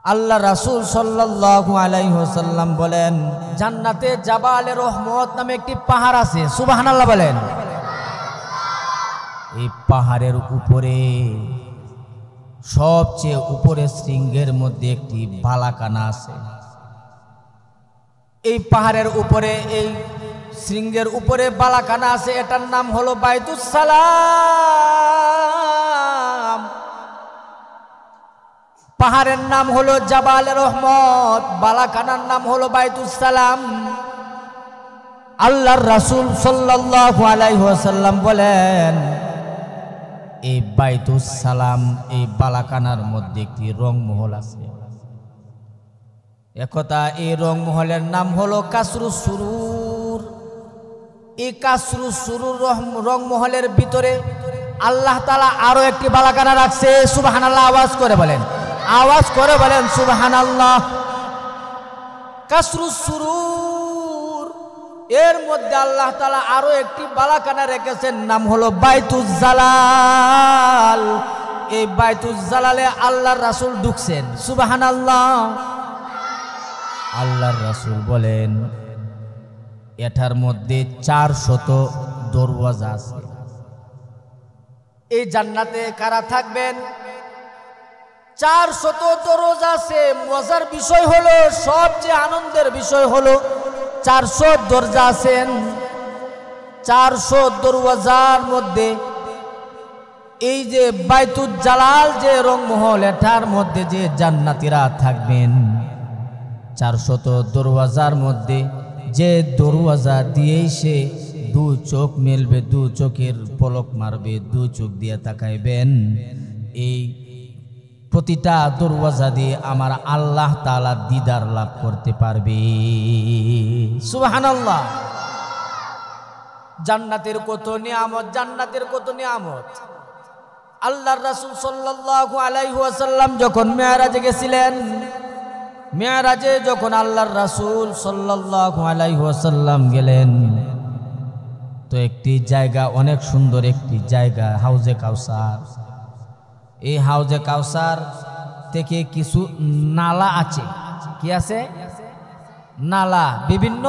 আল্লাহ রাসূল সাল্লাল্লাহু আলাইহি ওয়াসাল্লাম বলেন, জান্নাতে জাবালে রহমত নামে একটি পাহাড় আছে। সুবহানাল্লাহ বলেন। এই পাহাড়ের উপরে সবচেয়ে উপরে শৃঙ্গের মধ্যে একটি বালাখানা আছে। এই পাহাড়ের উপরে, এই শৃঙ্গের উপরে বালাখানা আছে। এটার নাম হলো বাইতুস সালাম। পাহাড়ের নাম হলো জাবালে রহমত, বালাখানার নাম হলো বাইতুস সালাম। আল্লাহর রাসূল সাল্লাল্লাহু আলাইহি ওয়াসাল্লাম বলেন, এই বাইতুস সালাম, এই বালাখানার মধ্যে একটি রংমহল আছে। একথা এই রংমহলের নাম হলো কাসরুস সুরুর। এই কাসরুস সুরুর রংমহলের ভিতরে আল্লাহ তাআলা আরো একটি বালাখানা রাখছে। সুবহানাল্লাহ আওয়াজ করে বলেন, আওয়াজ করে বলেন সুবহানাল্লাহ। কাসরুস সুরুর এর মধ্যে আল্লাহ তাআলা আরো একটি বালাখানা রেখেছেন, নাম হলো বাইতুজ জালাল। এই বাইতুজ জালালে আল্লাহর রাসূল ঢুকছেন। সুবহানাল্লাহ। আল্লাহর রাসূল বলেন, এটার মধ্যে 400 দরওয়াজা আছে। এই জান্নাতে কারা থাকবেন? 400 দরওয়াজা আছে। মজার বিষয় হলো, সবচেয়ে আনন্দের বিষয় হলো 400 দরজা আছেন। 400 দরওয়াজার মধ্যে এই যে বাইতুল জালাল যে রংমহল, এটার মধ্যে যে জান্নাতীরা থাকবেন, 400 দরওয়াজার মধ্যে যে দরওয়াজা দিয়েই সে দু চোখ মেলবে, দু চোখের পলক মারবে, দু চোখ দিয়ে তাকাইবেন, এই প্রতিটা দরওয়াজা দিয়ে আমার আল্লাহ তাআলা দিদার লাভ করতে পারবে। সুবহানাল্লাহ। জান্নাতের কত নিয়ামত, জান্নাতের কত নিয়ামত। আল্লাহর রাসূল সাল্লাল্লাহু আলাইহি ওয়াসাল্লাম যখন মেরাজে গেছিলেন, মেরাজে যখন আল্লাহর রাসূল সাল্লাল্লাহু আলাইহি ওয়াসাল্লাম গেলেন, তো একটি জায়গা, অনেক সুন্দর একটি জায়গা, হাউজে কাউসার। এই হাউজে কাউসার থেকে কিছু নালা আছে। কি আছে? নালা। বিভিন্ন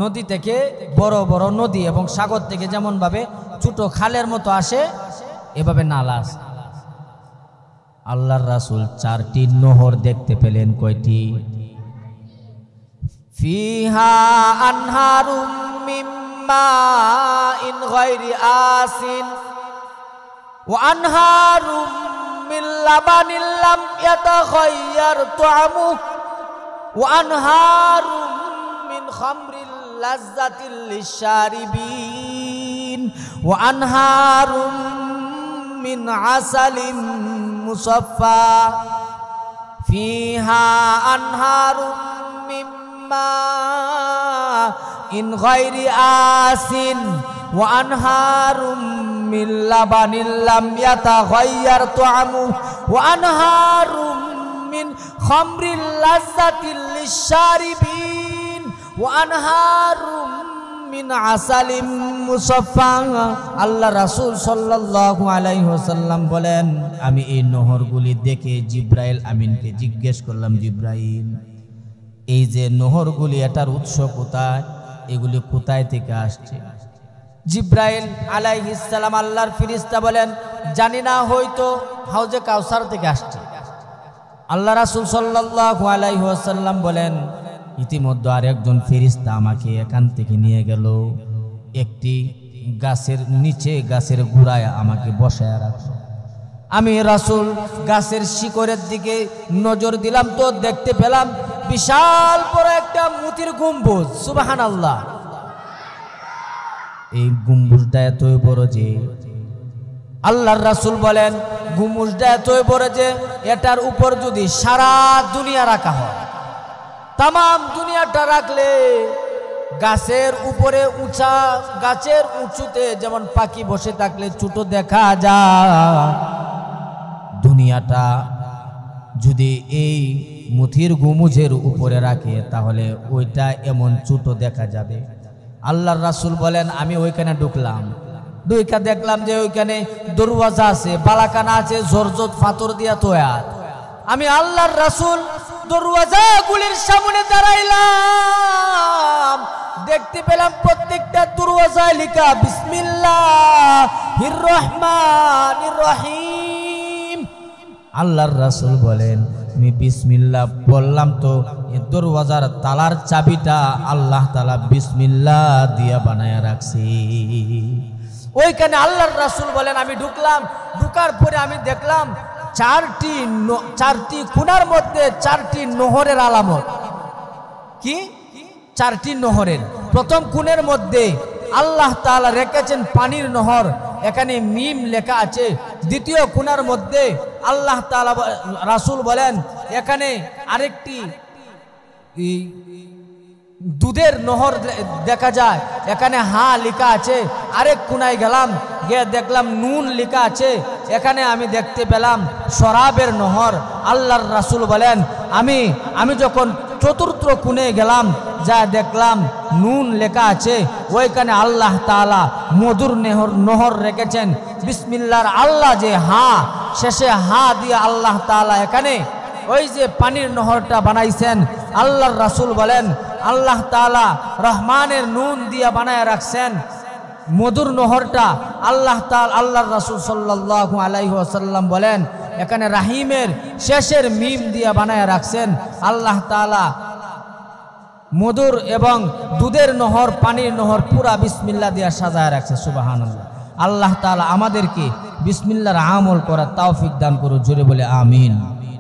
নদী থেকে, বড় বড় নদী এবং সাগর থেকে যেমন ভাবে ছোট খালের মতো আসে, এভাবে নালা আছে। আল্লাহর রাসূল 4টি নহর দেখতে পেলেন। কয়টি? ফিহা আনহারুম মিন মাইন গায়রি আসিন ওয়া আনহারুম মিন লাবানিন লাম ইয়াতাগায়্যার তুআমুহু ওয়া আনহারুম মিন খামরিল লাযযাতিল লিশারিবিন ওয়া আনহারুম মিন আসালিন মুসাফফা ফিহা আনহারুম মিন মাইন গায়রি আসিন ওয়া আনহারুম মিন লাবানিন লাম ইয়াতাগায়্যার তুআমুহু ওয়া আনহারুম মিন খামরিল লাযযাতিল লিশারিবিন ওয়া আনহারুম মিন আসালিম মুসাফফা। আল্লাহ রাসূল সাল্লাল্লাহু আলাইহি ওয়াসাল্লাম বলেন, আমি এই নহরগুলি দেখে জিব্রাইল আমিনকে জিজ্ঞেস করলাম, জিব্রাইল, এই যে নহরগুলি, এটার উৎস কোথায়? এগুলি কোথায় থেকে আসছে? জিব্রাইল আলাইহিস সালাম, আল্লাহর ফেরেশতা বলেন, জানি না, হয়তো হাউজে কাউসার থেকে আসছে। আল্লাহ রাসূল সাল্লাল্লাহু আলাইহি ওয়াসাল্লাম বলেন, ইতিমধ্যে আরেকজন ফেরেশতা আমাকে এখান থেকে নিয়ে গেল, একটি গাছের নিচে, গাছের গোড়ায় আমাকে বসায় রাখল। আমি রাসূল গাছের শিকড়ের দিকে নজর দিলাম, তো দেখতে পেলাম বিশাল বড় একটা মুতির গম্বুজ। সুবহানাল্লাহ। এই গম্বুজটা এতই বড় যে, আল্লাহর রাসূল বলেন, গম্বুজটা এতই বড় যে এটার উপর যদি সারা দুনিয়া রাখা হয়, তাম দুনিয়াটা রাখলে, গাছের উপরে উঁচা, গাছের উঁচুতে যেমন পাখি বসে থাকলে ছোট দেখা যায়, দুনিয়াটা যদি এই মুথির গম্বুজের উপরে রাখে তাহলে ওইটা এমন ছোট দেখা যাবে। আল্লাহর রাসূল বলেন, আমি ওইখানে ঢুকলাম, ঢুকে দেখলাম যে ওইখানে দরওয়াজা আছে, বালাখানা আছে, জর্জত পাথর দিয়া তৈরি। আমি আল্লাহর রাসূল দরওয়াজাগুলির সামনে দাঁড়াইলাম, দেখতে পেলাম প্রত্যেকটা দরওয়াজায় লেখা বিসমিল্লাহির রহমানির রহিম। আল্লাহর রাসূল বলেন, আমি বিসমিল্লাহ বললাম তো এই দরওয়াজার তালার চাবিটা আল্লাহ তাআলা বিসমিল্লাহ দিয়া বানায়া রাখছি। ওইখানে আল্লাহর রাসূল বলেন, আমি ঢুকলাম, ঢুকার পরে আমি দেখলাম চারটি কোণার মধ্যে চারটি নহরের আলামত। কি? চারটি নহরের। প্রথম কোণের মধ্যে আল্লাহ তাআলা রেখেছেন পানির নহর, এখানে মিম লেখা আছে। দ্বিতীয় কোণার মধ্যে আল্লাহ তাআলা রাসূল বলেন, এখানে আরেকটি দুধের নহর দেখা যায়, এখানে হা লেখা আছে। আরেক কোণায় গেলাম, গিয়ে দেখলাম নুন লেখা আছে, এখানে আমি দেখতে পেলাম শরাবের নহর। আল্লাহর রাসূল বলেন, আমি যখন চতুর্থ কোণে গেলাম, যা দেখলাম নুন লেখা আছে, ওইখানে আল্লাহ তাআলা মধুর নহর রেখেছেন। বিসমিল্লাহর আল্লাহ যে হা, শেষে হা দিয়ে আল্লাহ তাআলা এখানে ওই যে পানির নহরটা বানাইছেন। আল্লাহর রাসূল বলেন, আল্লাহ তাআলা রহমানের নুন দিয়ে বানায় রাখছেন মধুর নহরটা। আল্লাহর রাসূল সাল্লাল্লাহু আলাইহি ওয়াসাল্লাম বলেন, এখানে রাহিমের শেষের মিম দিয়ে বানায় রাখছেন। আল্লাহ তাআলা মধুর এবং দুধের নহর, পানির নহর পুরা বিসমিল্লাহ দিয়ে সাজায় রাখছে। সুবহানাল্লাহ। আল্লাহ তাআলা আমাদেরকে বিসমিল্লাহর আমল করার তৌফিক দান করুন। জোরে বলে আমিন।